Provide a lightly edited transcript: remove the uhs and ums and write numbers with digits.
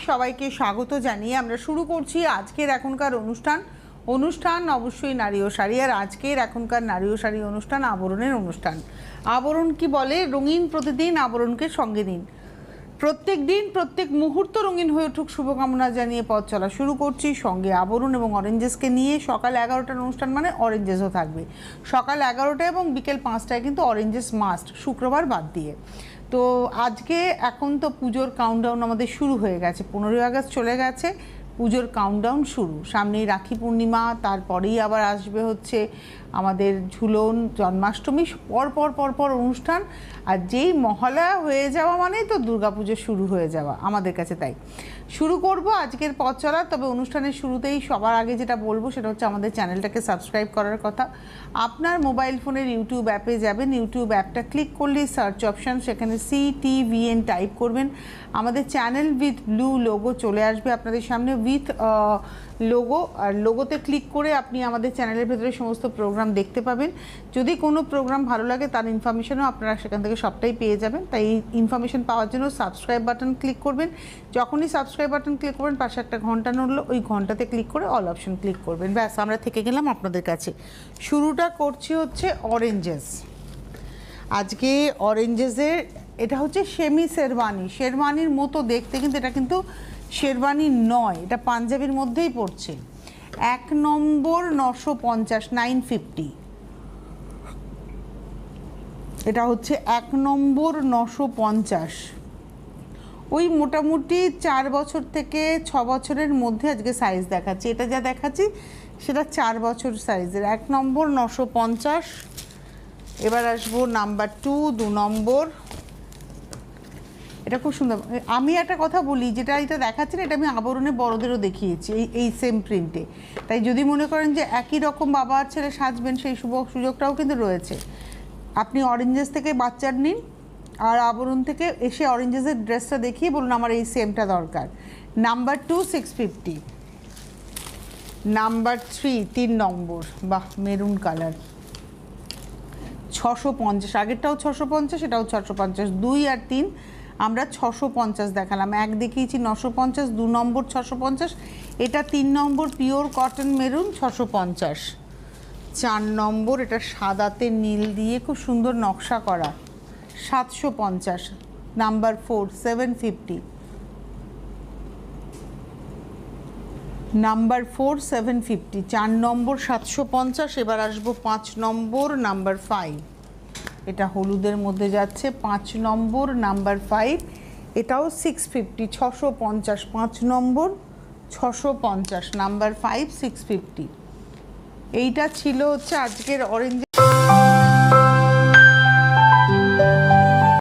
সবাইকে স্বাগত জানিয়ে আমরা শুরু করছি আজকের এখনকার অনুষ্ঠান অবশ্যই নারী ও শাড়ি। আর আজকের এখনকার নারী ও শাড়ি অনুষ্ঠান আবরণের অনুষ্ঠান। আবরণ কি বলে? রঙিন প্রতিদিন আবরণকে সঙ্গে নিন। প্রত্যেক দিন প্রত্যেক মুহূর্ত রঙিন হয়ে উঠুক শুভকামনা জানিয়ে পথ চলা শুরু করছি সঙ্গে আবরণ এবং অরেঞ্জেসকে নিয়ে। সকাল 11টার অনুষ্ঠান মানে অরেঞ্জেসও থাকবে। সকাল 11টা এবং বিকেল 5টায় কিন্তু অরেঞ্জেস মাস্ট, শুক্রবার বাদ দিয়ে। তো আজকে এখন তো পুজোর কাউন্টডাউন আমাদের শুরু হয়ে গেছে। 15ই আগস্ট চলে গেছে, পুজোর কাউন্টডাউন শুরু। সামনেই রাখি পূর্ণিমা, তারপরেই আবার আসবে হচ্ছে আমাদের ঝুলন, জন্মাষ্টমী, পর অনুষ্ঠান। আর যেই মহালয়া হয়ে যাওয়া মানেই তো দুর্গাপুজো শুরু হয়ে যাওয়া আমাদের কাছে। তাই শুরু করব আজকের পথ চলা। তবে অনুষ্ঠানের শুরুতেই সবার আগে যেটা বলবো সেটা হচ্ছে আমাদের চ্যানেলটাকে সাবস্ক্রাইব করার কথা। আপনার মোবাইল ফোনের ইউটিউব অ্যাপে যাবেন, ইউটিউব অ্যাপটা ক্লিক করলেই সার্চ অপশান, সেখানে CTVN টাইপ করবেন। আমাদের চ্যানেল উইথ ব্লু লোগো চলে আসবে আপনাদের সামনে, উইথ লোগো। আর লোগোতে ক্লিক করে আপনি আমাদের চ্যানেলের ভেতরে সমস্ত প্রোগ্রাম দেখতে পাবেন। যদি কোনো প্রোগ্রাম ভালো লাগে তার ইনফরমেশনও আপনারা সেখান থেকে সবটাই পেয়ে যাবেন। তাই এই ইনফরমেশন পাওয়ার জন্য সাবস্ক্রাইব বাটন ক্লিক করবেন। যখনই সাবস্ক্রাইব বাটন ক্লিক করবেন পাশে একটা ঘন্টা নড়লো, ওই ঘন্টাতে ক্লিক করে অল অপশন ক্লিক করবেন। ব্যাস, আমরা থেকে গেলাম আপনাদের কাছে। শুরুটা করছি হচ্ছে অরেঞ্জেস। আজকে অরেঞ্জেসের এটা হচ্ছে সেমি শেরওয়ানি, শেরওয়ানির মতো দেখতে, কিন্তু এটা কিন্তু শেরওয়ানি নয়, এটা পাঞ্জাবির মধ্যেই পড়ছে। 1 নম্বর 950, 950। এটা হচ্ছে 1 নম্বর 950। ওই মোটামুটি 4 বছর থেকে 6 বছরের মধ্যে আজকে সাইজ দেখাচ্ছি। এটা যা দেখাচ্ছি সেটা 4 বছর সাইজের। 1 নম্বর 950। এবার আসবো নাম্বার 2 নম্বর। এটা খুব সুন্দর। আমি একটা কথা বলি, যেটা এটা দেখাচ্ছি না, এটা আমি আবরণে বড়দেরও দেখিয়েছি এই সেম প্রিন্টে। তাই যদি মনে করেন যে একই রকম বাবা আর ছেলে সাজবেন, সেই সুযোগটাও কিন্তু রয়েছে। আপনি অরেঞ্জেস থেকে বাচ্চার নিন, আর আবরণ থেকে এসে অরেঞ্জেসের ড্রেসটা দেখিয়ে বলুন আমার এই সেমটা দরকার। নাম্বার 2 650। নাম্বার 3 নম্বর, বাহ মেরুন কালার, 650। আগেরটাও 650, এটাও 650। 2 আর 3 আমরা 650 দেখালাম। 1 দেখিয়েছি 950, 2 নম্বর 650, এটা 3 নম্বর পিওর কটন মেরুন 650। 4 নম্বর, এটা সাদাতে নীল দিয়ে খুব সুন্দর নকশা করা, 750। নাম্বার 4 750। নাম্বার 4 750। 4 নম্বর 750। এবার আসবো 5 নম্বর, নাম্বার 5। এটা হলুদের মধ্যে যাচ্ছে, 5 নম্বর নাম্বার 5। এটাও 650, 650। 5 নম্বর 650, নাম্বার 5 650। এইটা ছিল হচ্ছে আজকের অরেঞ্জ।